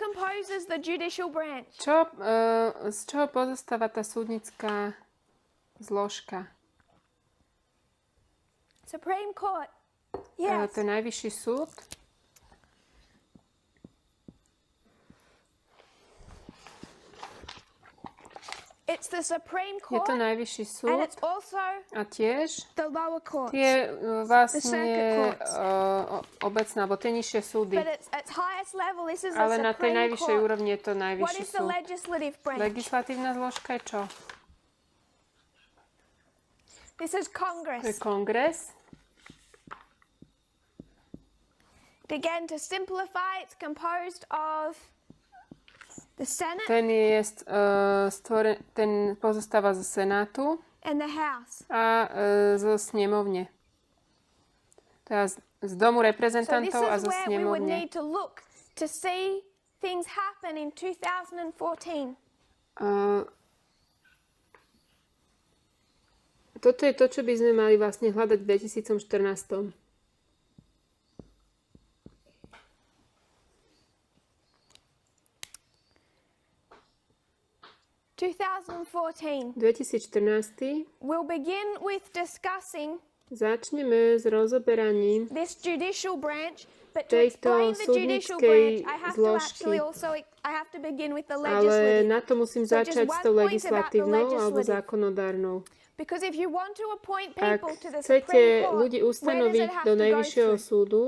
composes the judicial branch? Z čoho pozostáva tá súdnická zložka? Supreme Court. Yes. To je najvyšší súd. It's the Supreme Je Court. to najvyšší And súd it's also a tiež the lower courts. tie vlastne circuit courts. obecné, alebo tie nižšie súdy. But at highest level, this is Ale the na tej Supreme najvyššej Court. úrovni je to What najvyšší is the súd. legislative branch? Legislatívna zložka je čo? This is To je Congress. kongres. Again, to simplify, it's composed of the Senate Ten pozostáva zo Senátu and the House. a zo snemovne. Teda z domu So this reprezentantov a is zo where we would snemovne. need to look to see things happen in 2014. Toto je to, čo by sme mali vlastne hľadať v 2014. 2014 we'll begin with discussing začneme s rozoberaním this judicial branch, but to tejto explain the judicial súdnickej branch, I have to zložky. actually also I have to begin with the Ale legislative. na to musím So just začať s one tou point about the legislatívnou alebo legislative. zákonodárnou. Because if you want to appoint Ak people to the chcete Supreme Court, ľudí where does ustanoviť it have do to go najvyššieho through? súdu,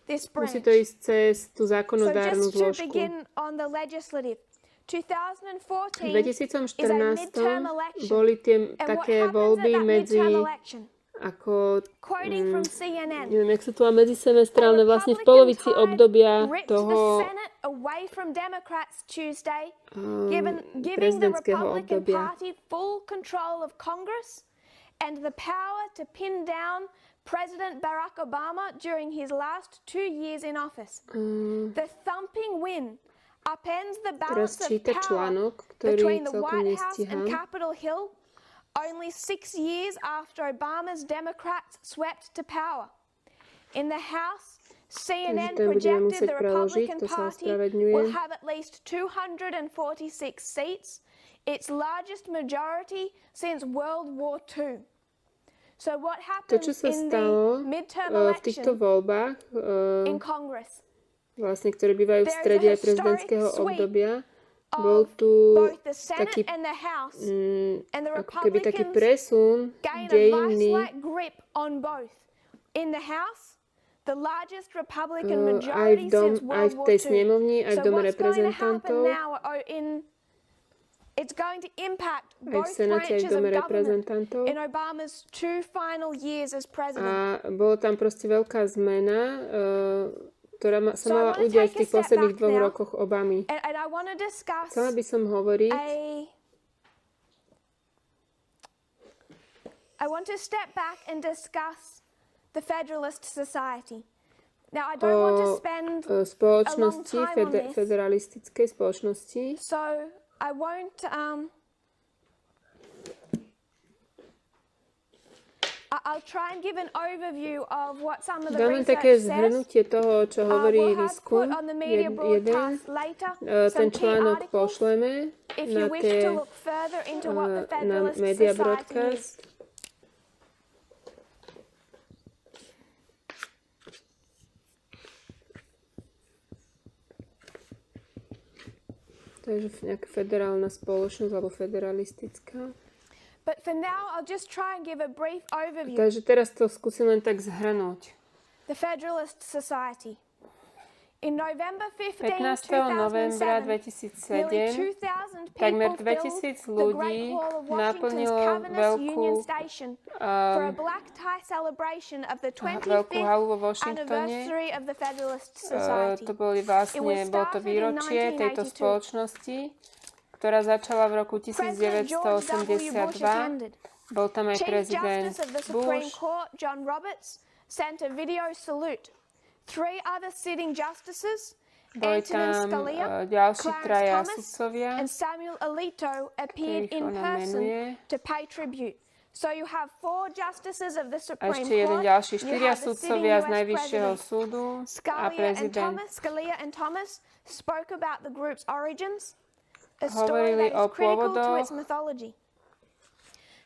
This musí branch. to ísť cez tú So zákonodárnu just to zložku. begin on the legislative. V 2014 2014 is a midterm election. boli tie And what také happens at voľby that medzi midterm election? ako Quoting from CNN. neviem, jak sa to má medzisemestrálne, vlastne v polovici obdobia ripped toho the Senate away from Democrats Tuesday, giving the prezidentského Republican obdobia. Party full control of Congress and the power to pin down President Barack Obama during his last 2 years in office. The thumping win upends the balance Teraz of číta power článok, ktorý between the celkom White House and nestíham. Capitol Hill only 6 years after Obama's Democrats swept to power. In the House, CNN Takže ten budeme projected musieť the preložiť, Republican to sa Party ospravedlňujem. will have at least 246 seats, its largest majority since World War II. So what To, happens čo sa in stalo the midterm v týchto election voľbách, in Congress? vlastne, ktoré bývajú v There is strede a aj prezidentského historic sweep obdobia, bol tu both the Senate taký, and the House, and the ako keby taký Republicans presun gain a dejinný vice-like grip on both. In the House, the largest Republican aj majority since aj World v War tej II. snemovni, aj v So dome what's going to happen reprezentantov, now it's going to impact aj v both Senáte, aj v branches of dome government reprezentantov. in Obama's 2 final years as president. A bolo tam proste veľká zmena, ktorá sa So I mala wanna udiať v take a tých step posledných back 2 now. rokoch Obamy. And I want to discuss Chcela by som hovoriť I want to step back and discuss the Federalist Society. Now, I don't want to o spend spoločnosti, a long time on this. federalistickej spoločnosti. So I won't. I'll try and give an overview of what some of the Dáme také research says. zhrnutie toho, čo hovorí We'll have výskum. put on the media Jeden, broadcast later ten some key článok articles. pošleme If na you wish tie to look further into what the na Federalist media Society is. broadcast. Takže nejaká federálna spoločnosť alebo federalistická. But for now, I'll just try and give a brief overview. Takže teraz to skúsim len tak zhrnúť. The Federalist Society. In November 15. 15, novembra 2007, nearly 2,000 2007 takmer people 2000 filled the ľudí Great Hall of Washington's naplnilo Cavernous veľkú, Union Station for a black tie celebration of the veľkú 25th halu vo Washingtone. anniversary of the Federalist Society. To bolo to výročie tejto spoločnosti, ktorá začala v roku 1982. Bol tam aj Chief prezident Justice of the Supreme Bush. Court, John Roberts, sent a video salute. 3 other sitting justices, Boli Antonin tam Scalia, ďalší Clarence traja Thomas, sudcovia, and Samuel Alito appeared ktorých in ona person menuje. to pay tribute. So you have 4 justices of the A Supreme ešte jeden Court. ďalší, You 4 have the sitting sudcovia z US Najvyššieho president. súdu a prezident. Scalia and Thomas spoke about the group's origins, a story Hovorili that o is critical to pôvodoch its mythology.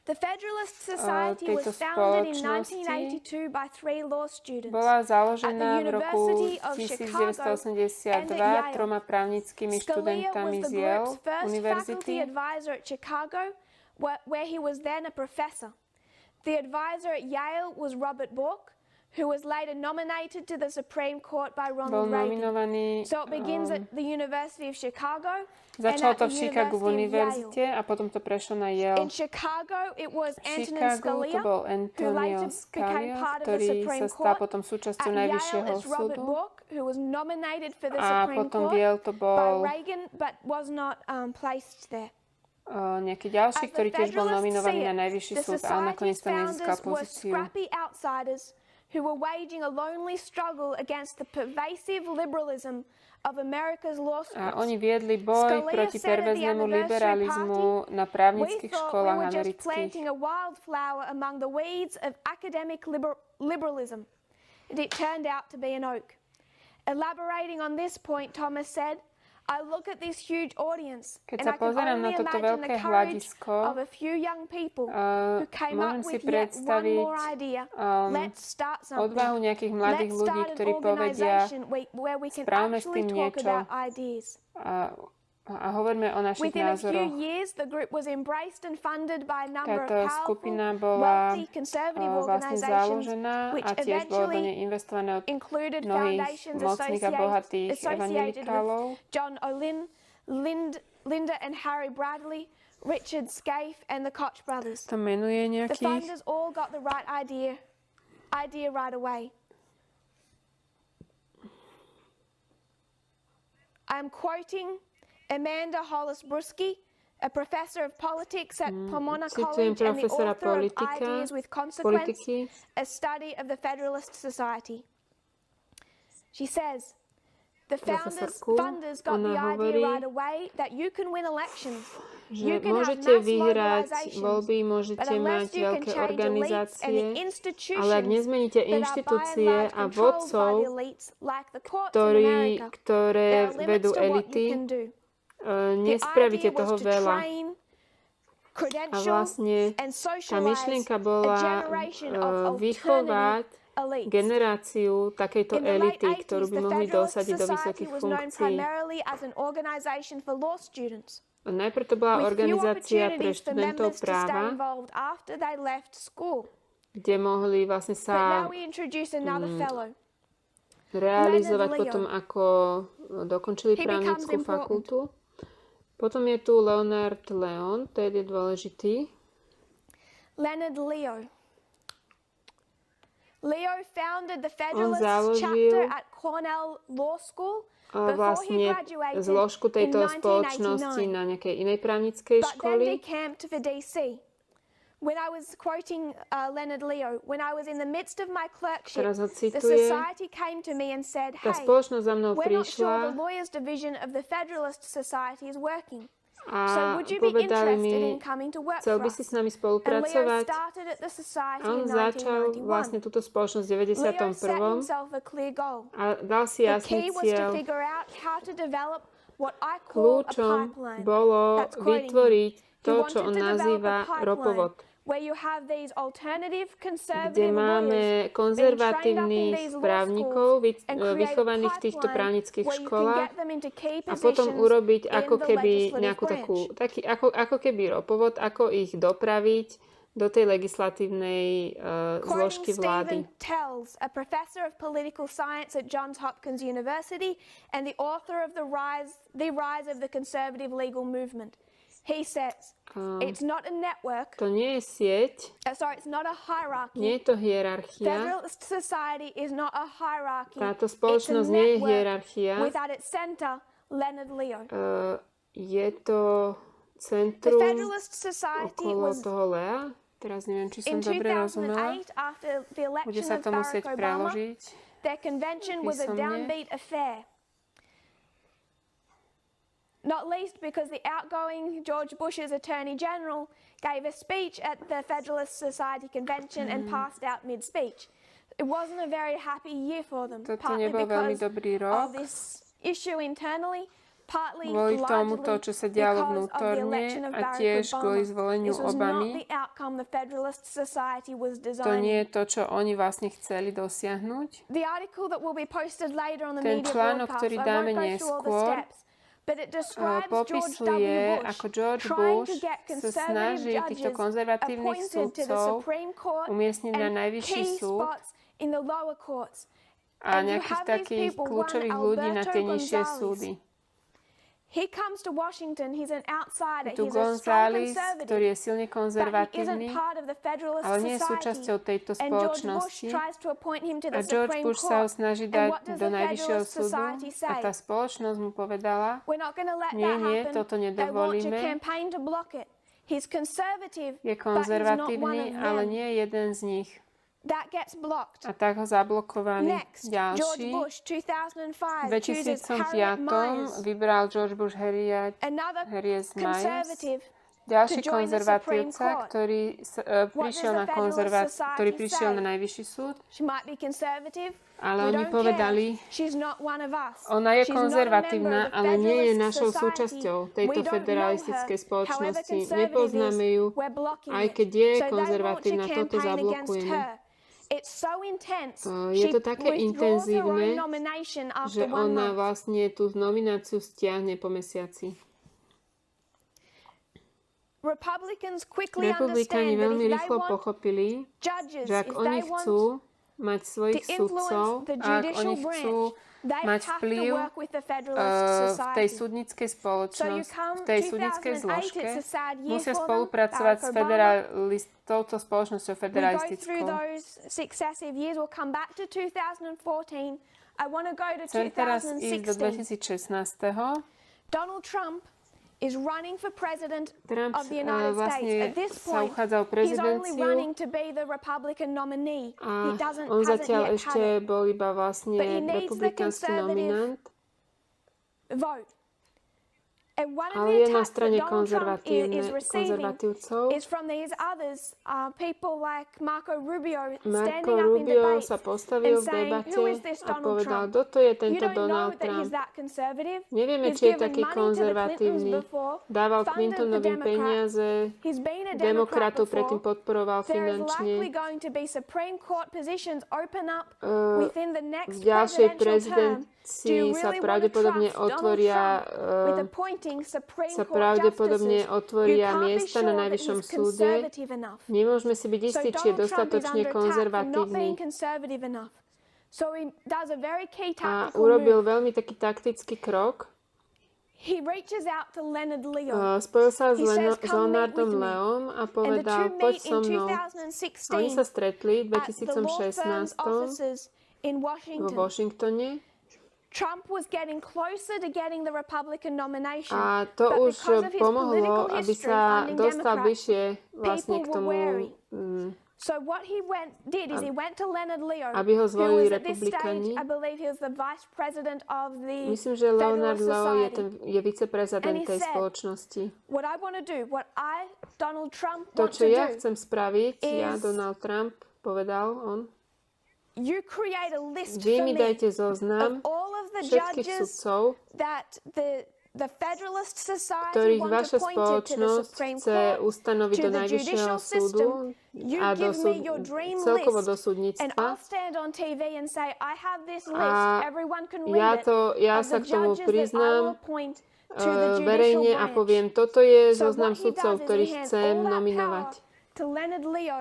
The Federalist Society was tejto founded in spoločnosti 1982 by 3 law students bola at založená the v roku University of Chicago 1982 3 právnickými Scalia študentami was z the Yale group's first faculty univerzity. advisor at Chicago, where he was then a professor. The advisor at Yale was Robert Bork, who was later nominated to the Supreme Court by Bol Ronald Reagan. nominovaný, So it begins at the University of Chicago and začal at to the v Chicagu v University of univerzite Yale. a potom to prešlo na Yale. In Chicago, it was V Antonin Chicagu to Scalia, bol who Antonio later became Scalia, part of the ktorý Supreme sa stal Court. potom súčasťou At Yale, Najvyššieho it's Robert súdu. Bork, who was nominated for the A Supreme potom v Court Yale to by bol Reagan, but was not placed there. nejaký ďalší, As the ktorý tiež bol Federalists nominovaný see na it, Najvyšší the súd, ale nakoniec society's tam nezískal founders were pozíciu. scrappy outsiders who were waging a lonely struggle against the pervasive liberalism of America's law A schools. oni viedli boj Scalia proti said at the perverznému anniversary liberalizmu na We právnických thought we školách were just amerických. planting a wildflower among the weeds of academic liberalism. And it turned out to be an oak. Elaborating on this point, Thomas said, I look at this huge audience Keď and sa I can pozerám na only toto imagine veľké the courage hľadisko, of a few young people who came môžem up si with yet one predstaviť more idea. Let's start something. odvahu nejakých mladých Let's ľudí, start ktorí an povedia, organization where we can správame s actually tým talk niečo. about ideas. A hovoríme o našich Within a few názoroch. years, the group was embraced and funded by a number of Táto powerful, skupina bola wealthy, conservative vlastne organizations, založená which a tiež bolo do nej eventually investované od included mnohých foundations mocných a bohatých associated evangelikálov. with John Olin, Linda and Harry Bradley, Richard Scaife, and the Koch brothers. To menuje The nejakých. funders all got the right idea right away. I'm quoting Amanda Hollis-Brusky, a professor of politics at Pomona Citujem College and the profesora author of politika, Ideas with Consequence, politiky. a study of the Federalist Society. She says, the Profesorku, funders got ona the hovorí, idea right away that you can win elections. Že You can have môžete mass vyhrať mobilizations, voľby, but môžete mať unless you can veľké change elites and the organizácie, institutions ale ak nezmeníte that are by and inštitúcie large a controlled by vodcov, the elites, like the courts in America, ktoré there are limits vedú to what you elity, can do. nespravíte The idea toho was to veľa. train, A credential, vlastne and tá socialize myšlienka a bola generation of vychovať alternative elites. generáciu takejto In the late elity, 80s, ktorú by the mohli Federalist dosadiť do Society vysokých was known funkcií. primarily as an organization for law students, Najprv to bola with few organizácia pre opportunities for študentov members to stay práva, involved after they left school. kde mohli vlastne But sa now we introduce another fellow. realizovať Leonard potom, Leo. ako dokončili He právnickú becomes important. fakultu. Potom je tu Leonard Leon, to je dôležitý. Leonard Leo. Leo founded the Federalist založil, chapter at Cornell Law School before he vlastne graduated zložku in tejto spoločnosti 1989. na nejakej inej právnickej But then školy. decamped for DC. When I was quoting Leonard Leo, when I was in the midst of my clerkship, Teraz ho the cituje. society came to me and said, Tá hey, spoločnosť za mnou we're not sure prišla the lawyers division of the Federalist Society is working. a So would you be povedali interested mi, in coming to work chcel for by si us? s nami And Leo spolupracovať. started at the society A on in začal 1991. vlastne túto spoločnosť v Leo set 91. himself a clear goal. a dal si The jasný key was to cieľ. figure out how to develop what I call a Kľúčom pipeline. bolo That's quoting him. vytvoriť He to, wanted čo on to develop nazýva a pipeline ropovod, where you have these alternative kde conservative máme lawyers konzervatívnych právnikov vychovaných v týchto právnických školách a potom urobiť ako keby nejakú ako keby ropovod, ako ich dopraviť do tej legislatívnej zložky vlády. Stephen Tells, a professor of political science at Johns Hopkins University and the author of The Rise of the Conservative Legal Movement. He says, it's not a network. To nie je sieť, It's not a hierarchy. nie je to hierarchia. Federalist Society is not a hierarchy. Táto It's a spoločnosť nie je network hierarchia. without its center, Leonard Leo. Je to The centrum Federalist Society okolo was toho Lea. Teraz neviem, či som in dobre rozumela. 2008, after the Bude election sa of to musieť Barack Obama, preložiť. their convention was a písomne. downbeat affair. not least because the outgoing George Bush's Attorney General gave a speech at the Federalist Society Convention and passed out mid-speech. It wasn't a very happy year for them, partly because of this issue internally, partly kvôli tomuto, largely čo sa dialo because of the election vnútorne of a Barack tiež kvôli Obama. zvoleniu This was not Obamy. the outcome the Federalist Society was To nie designing. je to, čo oni vlastne chceli dosiahnuť. The article that will be posted later on the Ten media článok, broadcast, ktorý I dáme won't go through all the neskôr, steps, but it describes George W. popisuje, Bush ako George trying Bush to get sa conservative snaží týchto judges konzervatívnych appointed to the sudcov Supreme Court umiestniť na and najvyšší key súd spots in the lower courts. a And you nejakých have these takých people, kľúčových one ľudí na tie Alberto nižšie González. súdy. He comes to Washington, he's an outsider, Tu he's a strong González, conservative, ktorý je silne but he konzervatívny, isn't part of the Federalist ale nie je Society. súčasťou tejto And George Bush spoločnosti. tries to appoint him to A the George Supreme Bush sa ho Court. snaží And dať what does do the najvyššieho Federalist súdu Society a say? tá spoločnosť mu povedala, We're not going to let nie, that nie, happen. toto They want to nedovolíme. campaign to block it. He's conservative, Je but he's not one konzervatívny, of ale them. nie je jeden z nich. That gets blocked. A tak ho zablokovali. Next, George Ďalší. Bush, 2005, V chooses Harriet 2005 Miers, vybral George Bush Harriet another Myers, conservative. ďalší to join the Supreme konzervatívca, Court. ktorý prišiel does na the Federalist Society ktorý prišiel say? na najvyšší súd, She might be conservative. ale We oni don't povedali, care. She's not one of us. ona je She's not a konzervatívna, member of the ale nie je Federalist našou Society. súčasťou tejto We don't know federalistickej her. spoločnosti. However conservative Nepoznáme is, ju, we're blocking aj it. keď je So they konzervatívna, launch a toto campaign against zablokujeme. her. It's so intense. Je She to také withdraws her intenzívne, own nomination že after 1 ona month. vlastne tú nomináciu stiahne po mesiaci. Republicans quickly Republikáni understand that veľmi if they rýchlo want pochopili, judges, že ak if oni they want chcú mať svojich to influence sudcov, the a ak judicial oni chcú they mať have to vplyv work with the Federalist v tej Society. súdnickej So you spoločnosti, come v tej súdnickej 2008, zložke, it's a sad year musia for them. spolupracovať s Barack Obama. touto spoločnosťou We go through federalistickou. those successive years. We'll come back to 2014. I want to go to Chcem teraz ísť do 2016. 2016. Donald Trump is running for president Trump of the United States. At this sa point, uchádza o he's only prezidenciu running to be the Republican nominee. a He on hasn't zatiaľ yet ešte had it. bol iba vlastne But he needs the republikánsky conservative nominant, vote. And one of ale the je na attacks strane that Donald Trump is receiving konzervatívcov. is from these others, people like Marco Rubio Marco standing up in Rubio debates sa postavil and v saying, debate who is this a Donald povedal, Trump? kto to je You tento don't know Donald that he's Trump. that conservative. Nevieme, He's či je given taký money to the Clintons konzervatívny. before, Dával funded the Clintonovým Democrats. peniaze, He's been a Democrat demokratov predtým before. podporoval There is finančne. likely going to be Supreme Court positions open up within the next V ďalšej presidential term. Do you prezidencii sa really want to pravdepodobne trust Donald otvoria Trump with appointing Supreme sa Court pravdepodobne justices? otvoria You can't be miesta sure na that najvyššom he's súde. conservative enough. Nemôžeme si byť So istí, či je Donald Trump is dostatočne under attack for not konzervatívny. being conservative enough. So he does a very key A tactical urobil move. veľmi taký taktický krok. He reaches out to Leonard Leo. Spojil sa s He says, "Come meet Leonardom with me." Leom a And the povedal, two poď meet so in mnou. 2016 A oni sa stretli v at the law firm's 2016 offices in vo Washington. Washingtone. Trump was getting closer to getting the Republican nomination, A to but už because of his pomohlo, political aby history sa funding dostal Democrats, bližšie vlastne k people tomu, were wary. So what he did is he went to Leonard Leo, aby ho who zvolili was at this stage, republikáni. I believe he was the vice president of the Myslím, že Leonard Federalist Leo Society. je viceprezident And he tej said, spoločnosti. What I want to do, what Donald Trump To, want čo to ja do, chcem spraviť, ja, is- Donald Trump, povedal on, you create a list vy for mi me dajte of zoznam all of the všetkých judges sudcov, that the Federalist Society ktorých want vaša appointed to the spoločnosť Supreme chce Court, ustanoviť to do the najvyššieho judicial súdu system. You a do give me your dream celkovo do list, and súdnictva. I'll stand on TV and say, I have this list, A everyone can ja read it, ja of sa the k tomu judges that I will priznám appoint to the judicial verejne a branch. poviem, toto je So zoznam what he sudcov, does is ktorých he hands chcem all that nominovať. power to Leonard Leo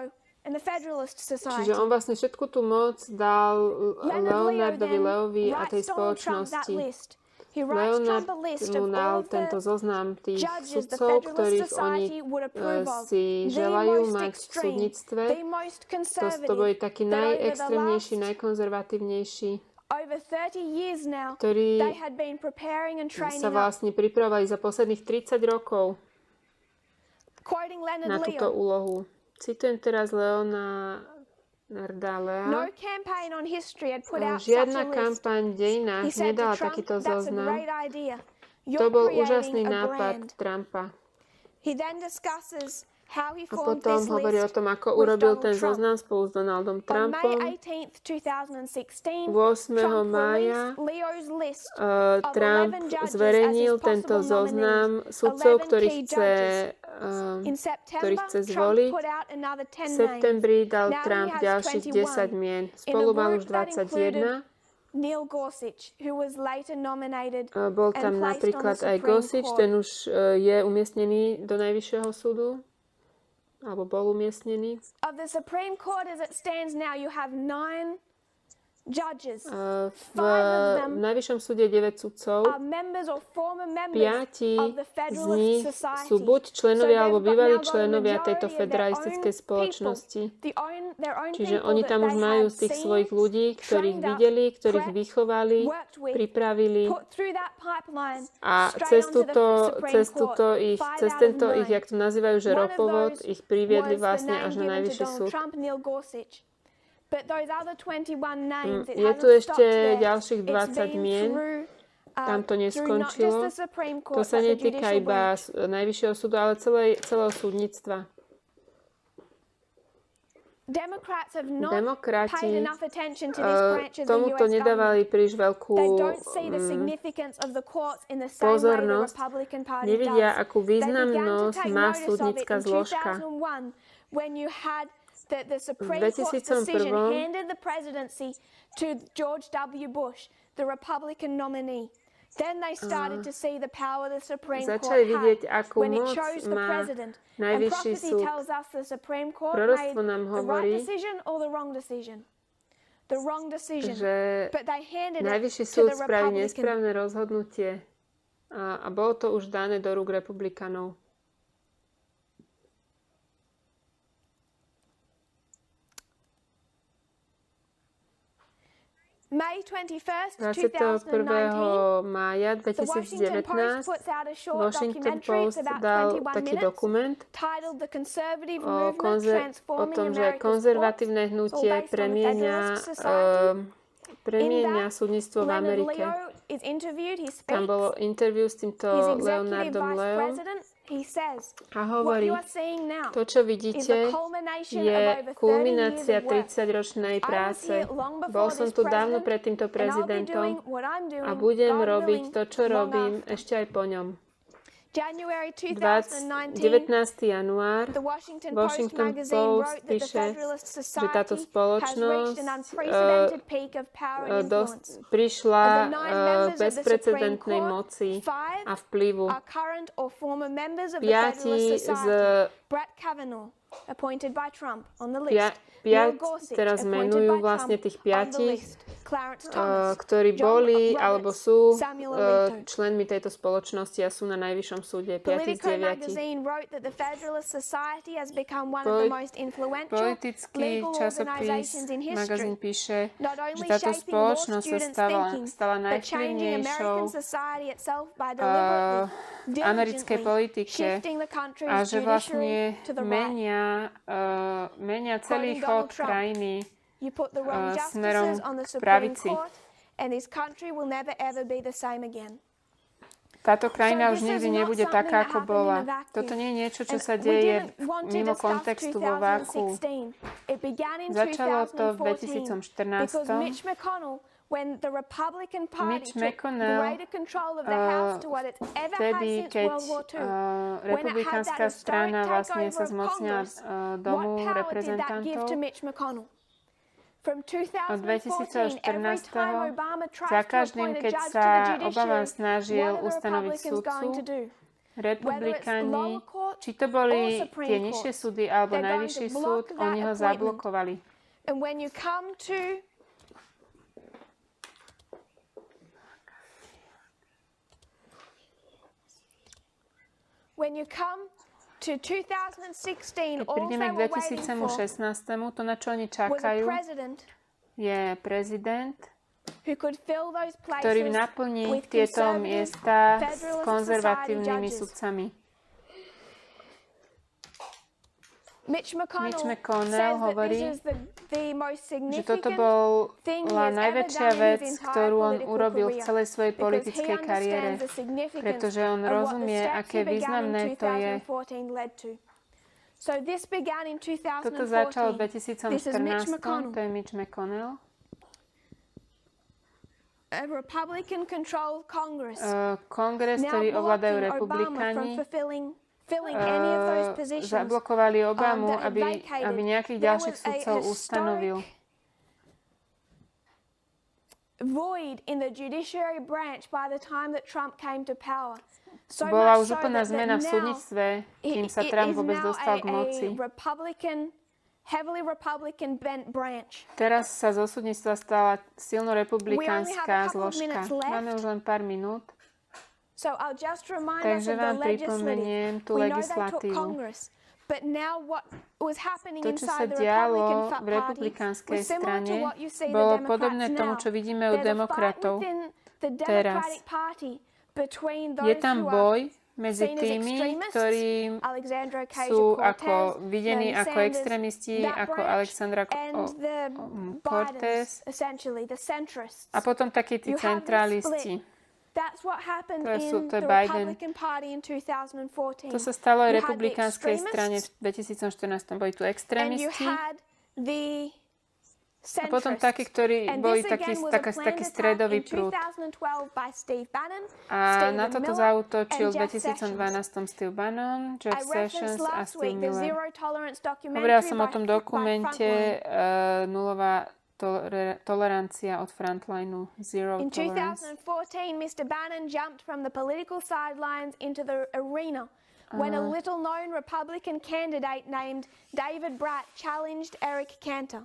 and the Federalist Society. Čiže on vlastne všetku tú moc dal Leonard Leo Leonardovi then Leovi a tej writes Donald Trump that spoločnosti. list. He writes Leonard Trump a list mu of all dal of tento the zoznam tých judges the sudcov, Federalist ktorých oni Society would approve of. si The želajú most mať v extreme, súdnictve. the most To conservative, bude taký that over the najextrémnejší, last najkonzervatívnejší, over 30 years now, ktorí they had been preparing and training sa up. vlastne pripravovali za posledných 30 rokov Quoting na Leonard túto Leo, úlohu. Citujem teraz Leonarda Lea. no campaign on history had put out such a Žiadna list. kampaň v dejinách He said to nedala Trump, takýto that's a zoznam. great idea. To bol úžasný nápad Trumpa. A potom hovorí o tom, ako urobil ten zoznam spolu s Donaldom Trumpom. 8. mája Trump zverejnil tento zoznam sudcov, ktorých chce zvoliť. V septembri dal Trump ďalších 10 mien. Spolu mal už 21. Bol tam napríklad aj Gorsuch, ten už je umiestnený do Najvyššieho súdu, alebo bol umiestnený. V Najvyššom súde 9 sudcov, 5 z nich sú buď členovia alebo bývalí členovia tejto federalistickej spoločnosti. Čiže oni tam už majú z tých svojich ľudí, ktorých videli, ktorých vychovali, pripravili a cez tento ich, jak to nazývajú, že ropovod, ich priviedli vlastne až na Najvyšší súd. Je tu ešte ďalších 20 mien. Tam to neskončilo. To sa netýka iba Najvyššieho súdu, ale celého súdnictva. Demokrati tomuto nedávali príliš veľkú pozornosť. Nevidia, akú významnosť má súdnická zložka. The Supreme Court decision handed the presidency to George W. Bush, the Republican nominee. Then they started to see the power the Supreme Court had when it chose the president. And prophecy tells us the Supreme Court made the right decision or the wrong decision. The wrong decision. But they handed it to the Republican. Nesprávne rozhodnutie. A bolo to už dané do rúk republikanov. May 21st, 21. mája 2019 Washington Post dal taký dokument o tom, že konzervatívne hnutie premieňa súdnictvo v Amerike. Tam bolo interview s týmto Leonardom Leom a hovorí, to, čo vidíte, je kulminácia 30-ročnej práce. Bol som tu dávno pred týmto prezidentom a budem robiť to, čo robím, ešte aj po ňom. 19. január Washington Post píše, že táto spoločnosť prišla k bezprecedentnej moci a vplyvu. 5 teraz menujú vlastne tých 5, ktorí boli alebo sú členmi tejto spoločnosti a sú na Najvyššom súde. 5 z 9. Politický časopis, magazín píše, že táto spoločnosť sa stala najvplyvnejšou americkej politike a že vlastne menia celý chod krajiny smerom k pravici. Táto krajina už nikdy nebude taká, ako bola. Toto nie je niečo, čo sa deje mimo kontextu vo váku. Začalo to v 2014. Mitch McConnell, vtedy, keď republikánska strana vlastne sa zmocnila domu reprezentantov, od 2014. za každým, keď sa Obama snažil ustanoviť sudcu, republikáni, či to boli tie nižšie súdy alebo najvyšší súd, oni ho zablokovali. Keď prídeme k 2016, to, na čo oni čakajú, je prezident, ktorý naplní tieto miesta s konzervatívnymi sudcami. Mitch McConnell hovorí, že toto bola najväčšia vec, ktorú on urobil v celej svojej politickej kariére, pretože on rozumie, aké významné to je. Toto začalo v 2014, to je Mitch McConnell. Kongres, ktorý ovládajú republikáni, zablokovali Obamu, aby nejakých ďalších sudcov ustanovil. Bola už úplná zmena v súdnictve, kým sa Trump vôbec dostal k moci. Teraz sa zo súdnictva stala silno republikánska zložka. Máme už len pár minút. Takže vám pripomeniem tú legislatívu. To, čo sa dialo v republikánskej strane, bolo podobné tomu, čo vidíme u demokratov teraz. Je tam boj medzi tými, ktorí sú ako videní ako extrémisti, ako Alexandra Cortez, a potom takí tí centralisti. To je Biden. To sa stalo aj republikánskej strane v 2014. Boli tu extrémisti a potom takí, ktorí boli taký stredový prúd. A na toto zaútočil v 2012 Steve Bannon, Jeff Sessions a Steve Miller. Hovorila som o tom dokumente nulová tolerancia od frontlineu, zero tolerance. In 2014, Mr. Bannon jumped from the political sidelines into the arena when a little-known Republican candidate named David Bratt challenged Eric Cantor.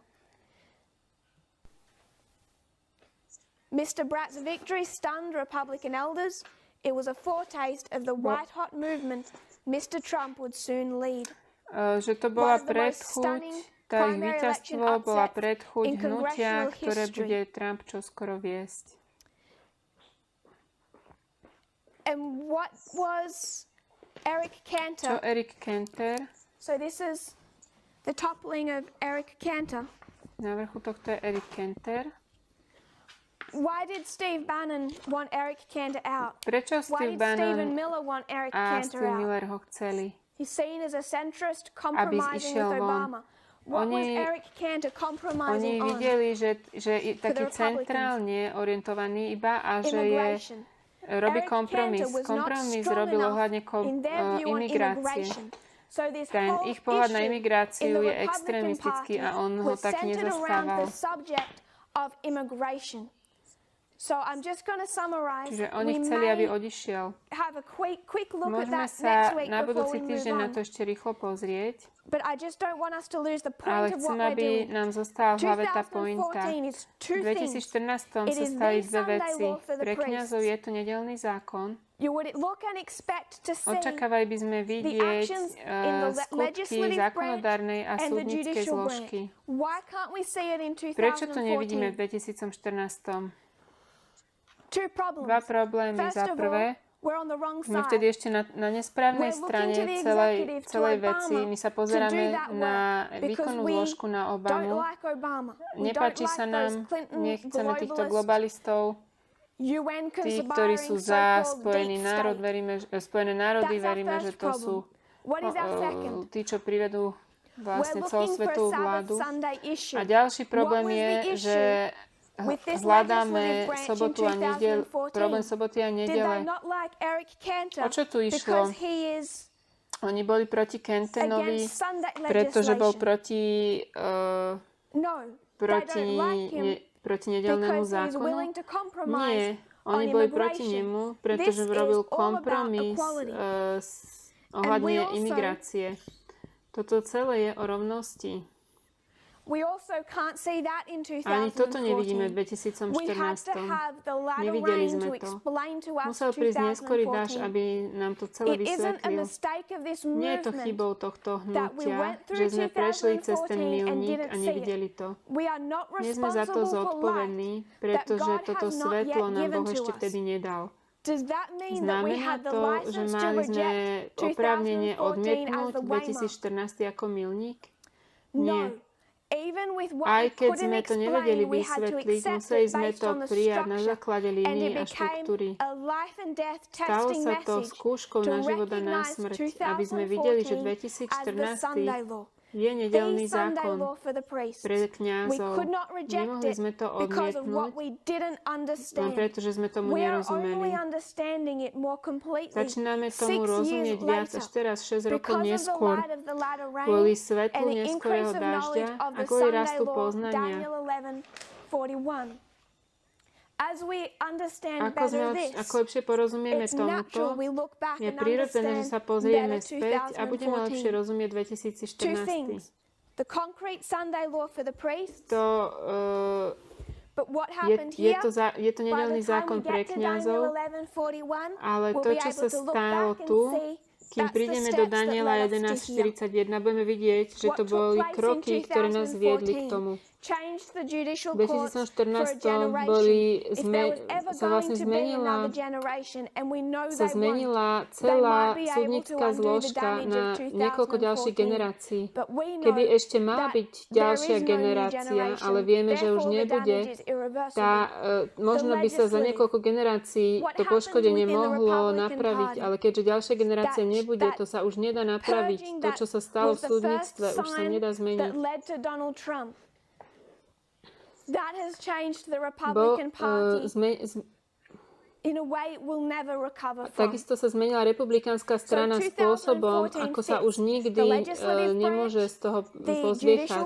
Mr. Bratt's victory stunned Republican elders. It was a foretaste of the white-hot movement Mr. Trump would soon lead. Že to bola predchuť, tá ich víťazstvo bola predchuť hnutia, ktoré bude Trump čoskoro viesť. And what was Eric Cantor? Čo Eric Cantor? So this is the toppling of Eric Cantor. Na vrchu tohto je Eric Cantor. Why did Steve Bannon want Eric Cantor out? Prečo Steve Bannon Stephen Miller want Eric a Cantor Steve out? Miller ho chceli, He's seen as a centrist compromising with Obama. What was Eric Cantor compromising on? Oni videli, že je taký centrálne orientovaný iba a že robí kompromis. Kompromis robil ohľadne imigrácie. Ten ich pohľad na imigráciu je extrémistický a on ho tak nezastával. Čiže oni chceli, aby odišiel. Môžeme sa na budúci týždeň na to ešte rýchlo pozrieť, ale chcem, aby nám zostala v hlave tá pointa. V 2014 sa stali dve veci. Pre kňazov je to nedeľný zákon. Očakávali by sme vidieť skutky zákonodárnej a súdnickej zložky. Prečo to nevidíme v 2014? Dva problémy. Za prvé, my vtedy ešte na nesprávnej strane celej veci. My sa pozeráme na výkonnú zložku na Obamu. Nepáči sa nám, nechceme týchto globalistov, tí, ktorí sú za Spojené národy, veríme, že to sú tí, čo privedú vlastne celosvetovú vládu. A ďalší problém je, že hľadáme sobotu a nedeľu, problém soboty a nedele. O čo tu išlo? Oni boli proti Cantonovi, pretože bol proti nedeľnému zákonu? Nie, oni boli proti nemu, pretože robil kompromis ohľadne imigrácie. Toto celé je o rovnosti. Ani toto nevidíme v 2014. Nevideli sme to. Musel prísť neskorý dáž, aby nám to celé vysvetlil. Nie je to chybou tohto hnutia, že sme prešli cez ten milník a nevideli to. Nie sme za to zodpovední, pretože toto svetlo nám Boh ešte vtedy nedal. Znamená to, že mali sme oprávnenie odmietnúť 2014 ako milník? Nie. Aj keď sme to nevedeli vysvetliť, museli sme to prijať na základe línií a štruktúry. Stalo sa to skúškou na život a na smrť, aby sme videli, že 2014 je nedeľný zákon pre kňazov. Nemohli sme to odmietnúť, len preto, že sme tomu nerozumeli. Začíname tomu rozumieť viac až teraz, 6 rokov neskôr, kvôli svetlu neskorého dažďa a kvôli rastu poznania. Ako lepšie porozumieme tomuto, je prirodzené, že sa pozrieme späť a budeme lepšie rozumieť 2014. Je to nedeľný zákon pre kňazov, ale to, čo sa stalo tu, kým prídeme do Daniela 11.41, budeme vidieť, že to boli kroky, ktoré nás viedli k tomu. V 2014 sa zmenila celá súdnická zložka na niekoľko ďalších generácií. Keby ešte mala byť ďalšia generácia, ale vieme, že už nebude, možno by sa za niekoľko generácií to poškodenie mohlo napraviť, ale keďže ďalšia generácia nebude, to sa už nedá napraviť. To, čo sa stalo v súdnictve, už sa nedá zmeniť. That has changed the Republican Party in a way it will never recover from. Takisto sa zmenila republikánska strana spôsobom, ako sa už nikdy nemôže z toho pozviechať.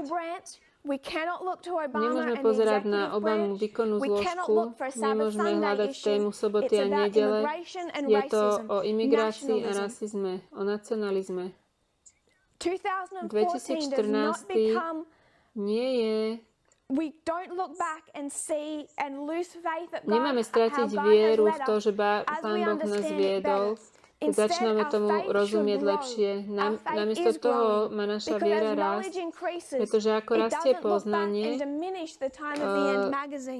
Nemôžeme pozerať na Obamu výkonnú zložku, nemôžeme hľadať tému soboty a nedele. Je to o imigrácii a rasizme, o nacionalizme. 2014 nie je... Nemáme stratiť vieru v to, že Pán Boh nás viedol, keď začíname tomu rozumieť lepšie. Namiesto toho má naša viera rásť, pretože ako rastie poznanie,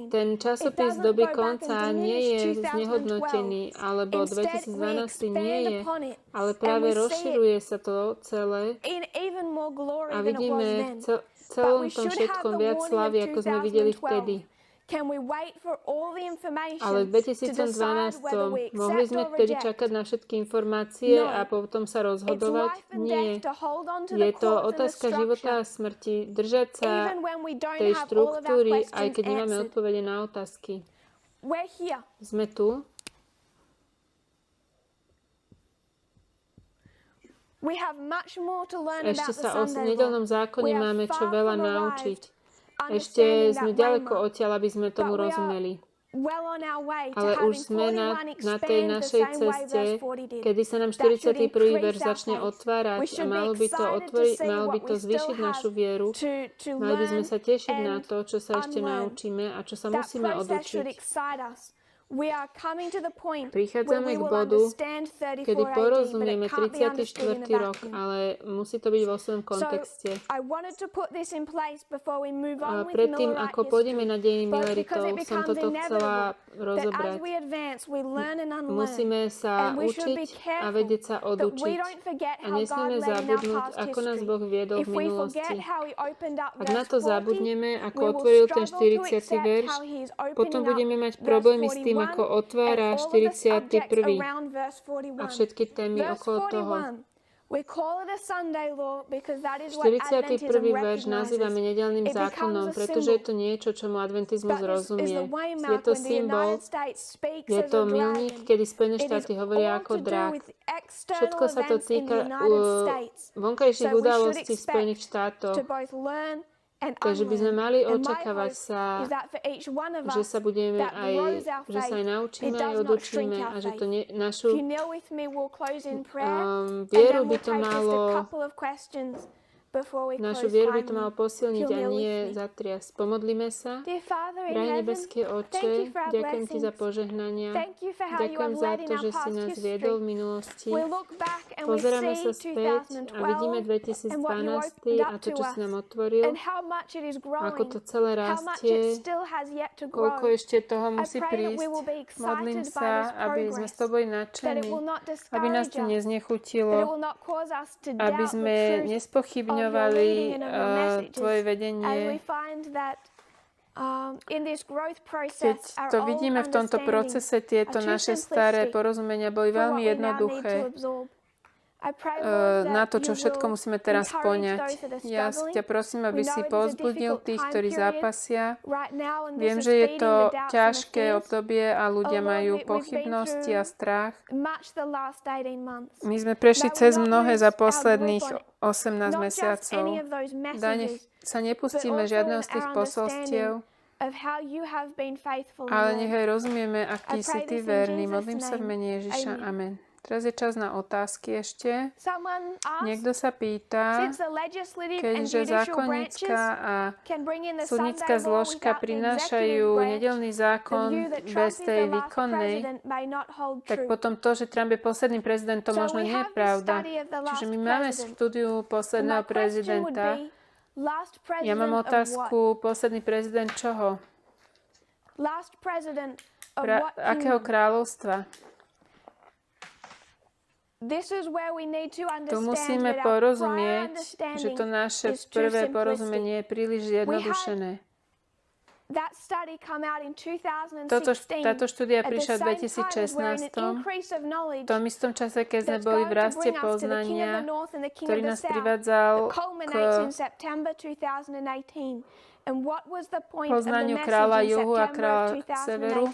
ten časopis doby konca nie je znehodnotený, alebo 2012 nie je, ale práve rozširuje sa to celé a vidíme celom tom všetkom viac slávy, ako sme videli vtedy. Ale v 2012 mohli sme vtedy čakať na všetky informácie a potom sa rozhodovať? Nie. Je to otázka života a smrti. Držať sa tej štruktúry, aj keď nemáme odpovede na otázky. Sme tu. Ešte sa o nedeľnom zákone máme čo veľa naučiť. Ešte sme ďaleko odtiaľ, aby sme tomu rozumeli. Ale už sme na tej našej ceste, kedy sa nám 41. verš začne otvárať a malo by to zvýšiť našu vieru. Mali by sme sa tešiť na to, čo sa ešte naučíme a čo sa musíme odučiť. Prichádzame k bodu, kedy porozumieme 34. rok, ale musí to byť vo svojom kontexte. A predtým, ako pôjdeme na dejiny mileritov, som toto chcela rozobrať. Musíme sa učiť a vedieť sa odučiť. A nesmieme zabudnúť, ako nás Boh viedol v minulosti. Ak na to zabudneme, ako otvoril ten 40. verš, potom budeme mať problémy s tým, ako otvára 41. a všetky témy okolo toho. 41. verš nazývame nedeľným zákonom, pretože je to niečo, čomu adventizmus rozumie. Je to symbol, je to milník, kedy Spojené štáty hovoria ako drak. Všetko sa to týka vonkajších udalostí Spojených štátov. Takže by sme mali očakávať že sa aj naučíme, aj odučíme a že to našu vieru by to malo posilniť a nie zatriasť. Pomodlíme sa. Drahý nebeský Otče, ďakujem Ti za požehnania. Ďakujem za to, že si nás viedol v minulosti. Pozeráme sa späť a vidíme 2012 a to, čo si nám otvoril, ako to celé rastie, koľko ešte toho musí prísť. Modlím sa, aby sme s tobou nadšení, aby nás to neznechutilo, aby sme nespochybňovali tvoje vedenie. Keď to vidíme v tomto procese, tieto naše staré porozumenia boli veľmi jednoduché na to, čo všetko musíme teraz poňať. Ja ťa prosím, aby si povzbudil tých, ktorí zápasia. Viem, že je to ťažké obdobie a ľudia majú pochybnosti a strach. My sme prešli cez mnohé za posledných 18 mesiacov. Nech sa nepustíme žiadneho z tých posolstiev, ale nech aj rozumieme, aký si ty verný. Modlím sa v mene Ježiša. Amen. Teraz je čas na otázky ešte. Niekto sa pýta, keďže zákonnícka a súdnická zložka prinášajú nedeľný zákon bez tej výkonnej, tak potom to, že Trump je posledným prezidentom, možno nie je pravda. Čiže my máme štúdiu posledného prezidenta. Ja mám otázku, posledný prezident čoho? Akého kráľovstva? Tu musíme porozumieť, že to naše prvé porozumenie je príliš zjednodušené. Táto štúdia prišla v 2016. V tom istom čase, keď sme boli v raste poznania, ktorý nás privádzal k poznaniu kráľa juhu a kráľa severu.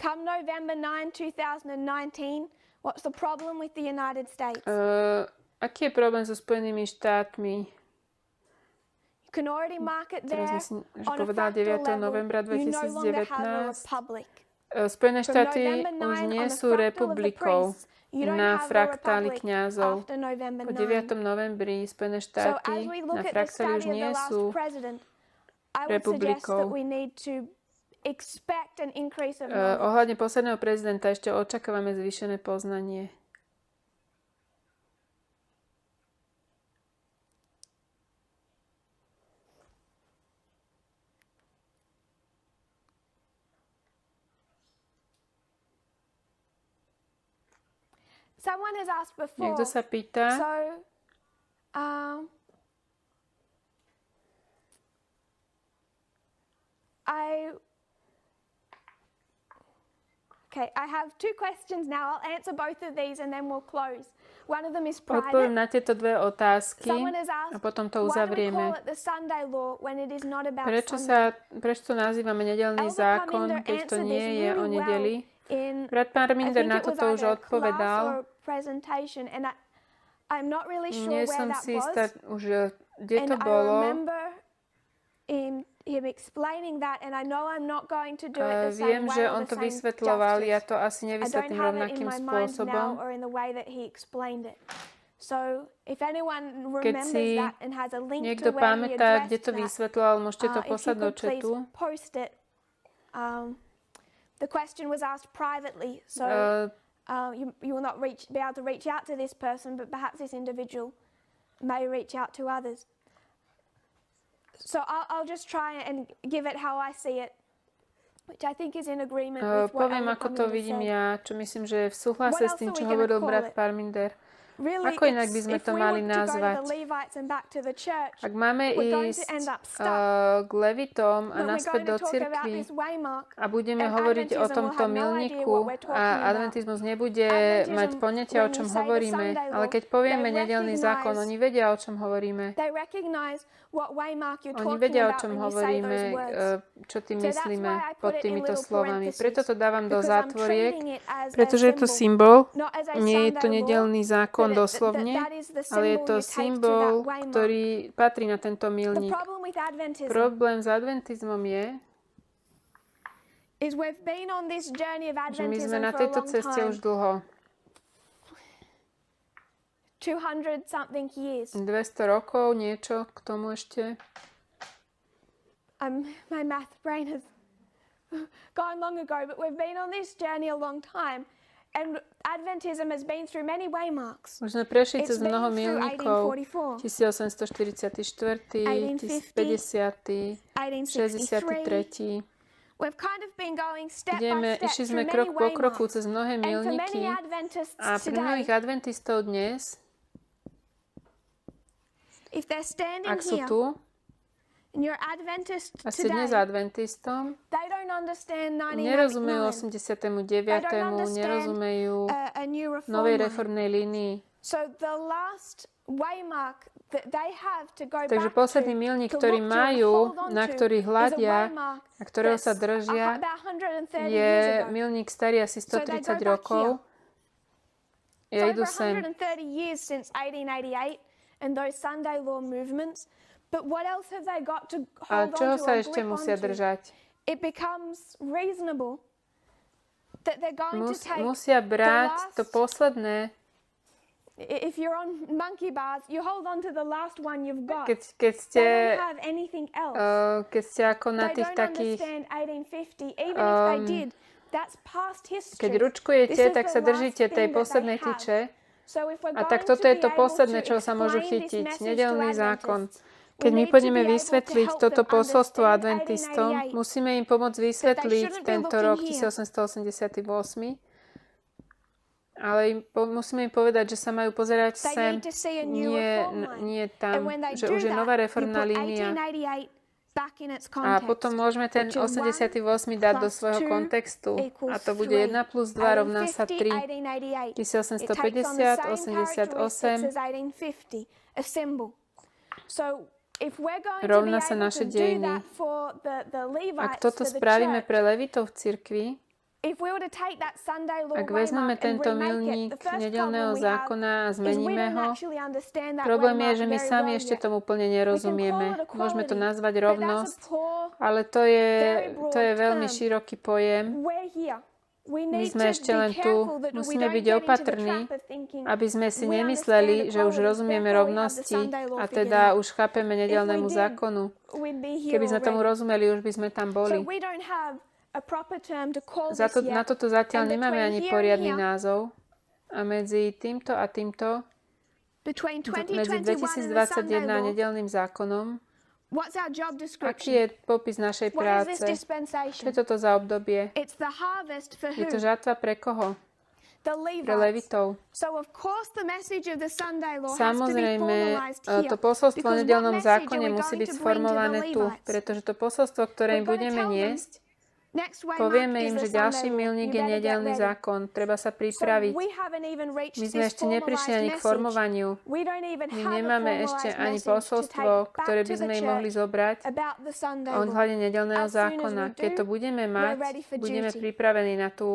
Come November 9, 2019, what's the problem with the United States? Aký je problém so Spojenými štátmi? You can already mark it there Teraz myslím, že on a povedala fractal 9. novembra level. You no longer have a 2019. republic. Spojené From štáty November 9 už nie on the sú fractal of the republikou priests, you don't na have a fraktáli republic kňazov. after November Po 9. 9. novembri Spojené So štáty as we na look at the fraktáli už study of nie the last sú president, I would suggest that republikou. we need to expect an increase of knowledge. Ohľadne posledného prezidenta ešte očakávame zvýšené poznanie. Someone has asked before. Niekto sa pýta, I have two questions now. I'll answer both of these and then we'll close. One of them is private. odpoviem na tieto dve otázky Someone has asked, a potom to why do we uzavrieme. call it the Sunday law when it is not about Prečo Sunday? to nazývame nedeľný zákon, keď to nie je o nedeli? Brat Parminder na toto už odpovedal. Nie som si istá už, kde to bolo. Viem, že on to vysvetľoval, ja to asi nevysvetlím rovnakým spôsobom. Keď si niekto pamätá, kde to vysvetľoval, môžete to poslať do chatu. The question was asked privately, so you will not be able to reach out to this person, but perhaps this individual may reach out to others. So I'll just try and give it how I see it, which I think is in agreement with what poviem, ako to vidím ja, čo myslím, že je v súhlase s tým, čo hovoril brat Parminder. Ako inak by sme to mali nazvať? Ak máme ísť k Levitom a naspäť do cirkvi a budeme hovoriť o tomto milníku a adventizmus nebude mať poňatia, o čom hovoríme, ale keď povieme nedeľný zákon, oni vedia, o čom hovoríme. Oni vedia, o čom hovoríme, čo tým myslíme pod týmito slovami. Preto to dávam do zátvoriek, pretože je to symbol, nie je to nedeľný zákon doslovne, ale je to symbol, ktorý patrí na tento milník. Problém s adventizmom je, že my sme na tejto ceste už dlho. 200 rokov, niečo k tomu ešte. My math brain has gone long ago, but we've been on this journey a long time. And Adventism has been through many waymarks. Už sme prešli cez mnoho milníkov. 1844, 1050, 63. We've kind of been going step by step Išli sme through krok po many kroku waymarks. cez mnohé milníky. A pre mnohých adventistov dnes, if they're standing ak sú here, tu, and you're Adventist a ste dnes today, adventistom, they don't understand nerozumejú 1999. 89., nerozumejú novej reformnej línii. So the last waymark that they have to go Takže back posledný to, milník, to ktorý look to and majú, hold on na to, ktorý is a hľadia waymark a ktorého sa that's držia, about 130 je years ago. milník starý asi So they 130 go back rokov. Ja It's idú over sem. 130 years since 1888 and those Sunday law movements. But what else have they got to A hold čoho on to sa or ešte grip musia onto? držať? It becomes reasonable that they're going to take Musia brať the to last, posledné. if you're on monkey bars, you hold on to the last one you've got. Keď ste, They don't have anything else. keď ste ako na They tých don't takých, understand 1850, even if they did. That's past history. keď ručkujete, This is tak the sa držíte last tej thing that poslednej they have. tyče. So if we're A going tak toto to je be to able posledné, to čo sa môžu explain this chytiť. message to Nedeľný zákon. Adventists, Keď we my need to pôjdeme be able to vysvetliť help toto them posolstvo understand adventistom, 1888, musíme im pomôcť vysvetliť shouldn't be tento looking rok here. 1888, ale musíme im povedať, že sa majú pozerať They sem, need to see a new reform line. nie And tam, when they že do už je that, nová you reformná put línia. 1888 back in its A context. potom môžeme ten which is 88 1 dať do plus svojho 2 kontextu. A to bude 3. 1 plus 2 rovná sa 3. 1850, 1850, 88 a symbol. So if we're going to be rovná sa able naše to do dejiny. that for the Levites, Ak toto for the spravíme church, pre Levitov v cirkvi, if we were to take that Sunday law ak vezmeme waymark and tento remake it, milník the first nedeľného problem we have zákona a is we zmeníme don't ho, actually understand that problém je, waymark že my very sami well ešte yet. tomu úplne nerozumieme. We can call it Môžeme to equality, nazvať but that's a rovnosť, poor, ale to very broad je veľmi term. široký pojem. We're here. We My need sme to ešte be len tu, careful that we musíme don't byť get into the opatrní, trap of thinking aby sme si we nemysleli, understand že už equality, rozumieme therefore we have the rovnosti Sunday law a figured teda out. už chápeme nedeľnému If we did, zákonu. we'd be here Keby sme tomu already. rozumeli, už by sme tam So boli. we don't have a proper term to call Na this yet. toto zatiaľ And nemáme between ani here and poriadny here, názov. A medzi týmto a týmto, between medzi 2021 and the Sunday 2021 a law, nedeľným zákonom, what's our job aký description? je popis našej What is práce? this Čo dispensation? je toto za obdobie? It's the harvest for Je to who? žatva pre koho? The Pre Levites. Levitov. So of course the message of the Sunday law has to be Samozrejme, formalized here. to posolstvo o Because nedeľnom what message zákone are we musí going byť to bring to the sformované tu, Levites? pretože to posolstvo, ktoré im We're gonna budeme tell them, niesť, next waymark povieme is im, the že ďalší Sunday law. milník You je better get nedeľný ready. zákon. Treba sa So pripraviť. we haven't even reached My sme this ešte neprišli ani k formalized formovaniu. message. We don't even My have a nemáme ešte formalized ani message to posolstvo, take ktoré back by to sme the im mohli church zobrať about the Sunday od law. hľade nedeľného As soon as zákona. we Keď to do, budeme we're mať, ready for budeme duty. pripravení na tú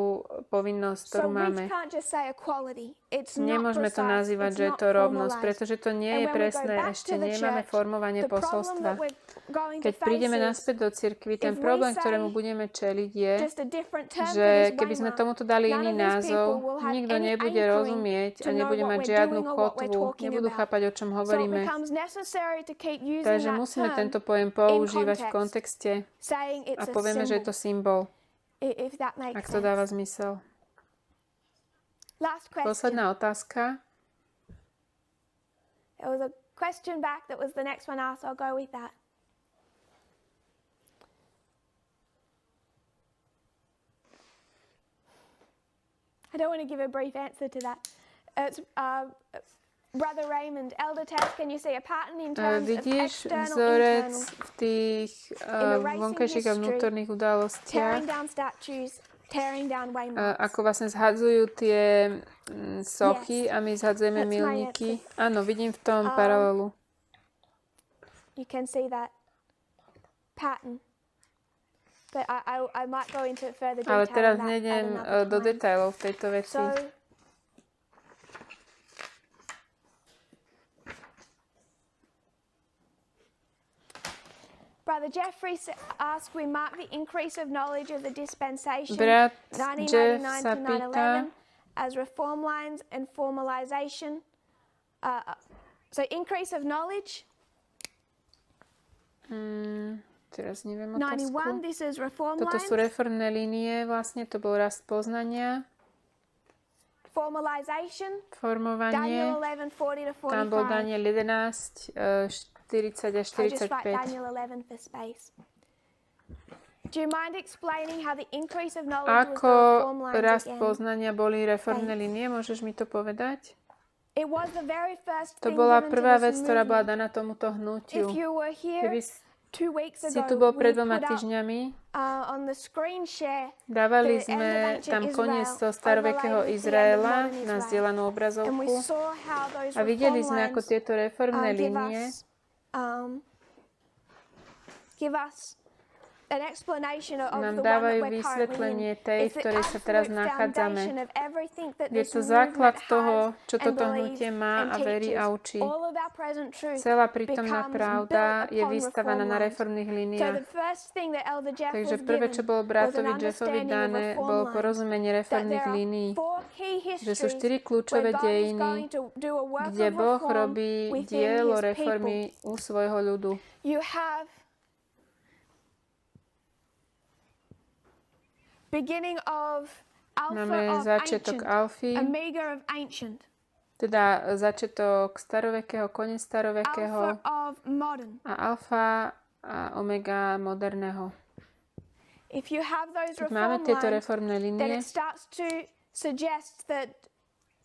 povinnosť, So ktorú we máme. can't just say equality. It's not Nemôžeme to precise. nazývať, It's že je not to rovnosť, formalized. pretože to nie And je when we go presné. back Ešte to the nemáme church, formovanie the problem posolstva. that we're going to Keď prídeme face is naspäť do cirkvi, ten if we problém, say ktorému budeme čeliť, je, just a different term for že this keby sme waymark, tomuto dali none iný of these názov, people will have nikto any nebude anchoring rozumieť to a know nebude what mať we're žiadnu doing or what we're kotvu, talking nebudú about. chápať, o čom So it hovoríme. becomes necessary to keep using Takže that musíme term, tento pojem používať v context, kontexte saying it's a a povieme, že je to symbol, symbol, if that makes ak to dáva sense. zmysel. Last question. Posledná otázka. There was a question back that was the next one asked. I'll go with that. I don't want to give a brief answer to that. It's Brother Raymond, Elder Tess, can you see a pattern in terms of Vidíš external, vzorec internal, v tých erasing vonkajších a history, vnútorných udalostiach, tearing down statues, tearing down waymarks? ako vlastne zhadzujú tie sochy a my zhadzujeme That's my milníky. Áno, vidím v tom paralelu. You can see that pattern. But I might go into further detail Ale teraz on that at nejdem another do time. detailov v tejto veci. So, Brother Jeffrey asked, we mark the increase of knowledge of the dispensation Brat Jeff 1999 sa to pýta, 9/11 as reform lines and formalization. So increase of knowledge. Teraz neviem otázku. 91, this is reform Toto sú lines. reformné línie, vlastne to bol rast poznania. Formalization. Formovanie. Daniel 11, 40 to 45. Tam bol Daniel 11, 40 až 45. I'll just write Daniel 11 for space. Do you mind explaining how the increase of knowledge was the Ako reform lines rast again? poznania boli reformné línie? Môžeš mi to povedať? It was the very first To thing bola given prvá to vec, this ktorá bola movement. daná tomuto hnutiu. If you were here Keby 2 weeks si ago, tu bol pred we 2 put up týždňami, on the screen share dávali the end of sme ancient tam koniec Israel toho starovekého overlaid with the end of Izraela modern na Israel. zdieľanú And we obrazovku saw how those a videli reform sme, ako lines tieto reformné give us an explanation of nám the one dávajú that we're currently in. vysvetlenie tej, v It's the ktorej sa teraz absolute nachádzame. foundation of everything that Je this to základ movement toho, has čo and toto believes hnutie má and a verí teaches. a učí. All of our present truth Celá prítomná becomes pravda built je upon vystavaná reform na lines. reformných So líniách. the first thing that Elder Jeff Takže was prvé, given čo bolo was an bratovi Jeffovi understanding of dané, reform bolo lines. porozumenie That reformných there are línií. 4 key Že sú histories 4 kľúčové where God is dejiny, going to do a work kde of Boh reform robí within dielo his people. reformy u svojho ľudu. You have beginning of Alpha Máme of začiatok ancient, Alfy, Omega of ancient, teda začiatok starovekého, koniec Alpha starovekého of modern. a Alfa a Omega moderného. If you have those Keď máme reform tieto lines, reformné then línie, it starts to suggest that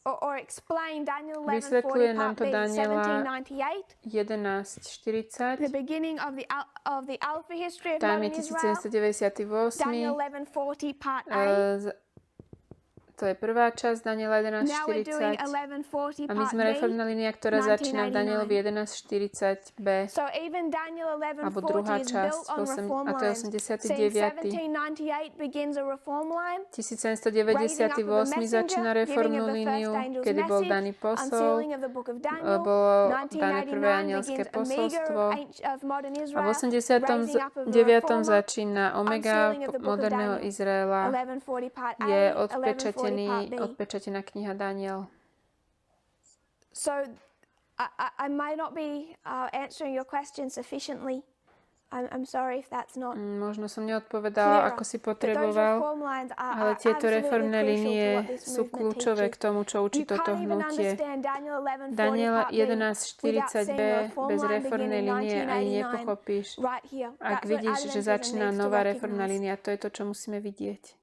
or explain Daniel 11:40 vysvetľuje nám part to B, Daniela 1798, 11:40, the beginning of the Alpha history of tam je modern Israel. 1798, Daniel 11:40 part A. To je prvá časť Daniela Now we're doing 11:40 11:40 a my part sme B. reformná línia, ktorá začína v Danielovi 11:40b. So even Daniel Alebo druhá 11:40 is časť, built on reform a to je lines. 89. Since 1798 begins a reform line, 1798 začína reformnú líniu, kedy bol daný posol, unsealing of the book of Daniel. bolo dané prvé 1999 anielské begins Omega posolstvo of modern a v Israel, 89. raising up of the reformer, začína Omega unsealing of the book of moderného Daniel. Izraela, 11:40 part A, je 11:40 part B. odpečatená kniha Daniel. So I might not be answering your question sufficiently. I'm sorry if that's not Možno som neodpovedala, ako si potreboval, ale tieto reformné línie sú kľúčové k tomu, čo učí toto hnutie. Daniela 11:40b bez reformnej línie ani nepochopíš. Ak vidíš, že začína nová reformná línia, to je to, čo musíme vidieť.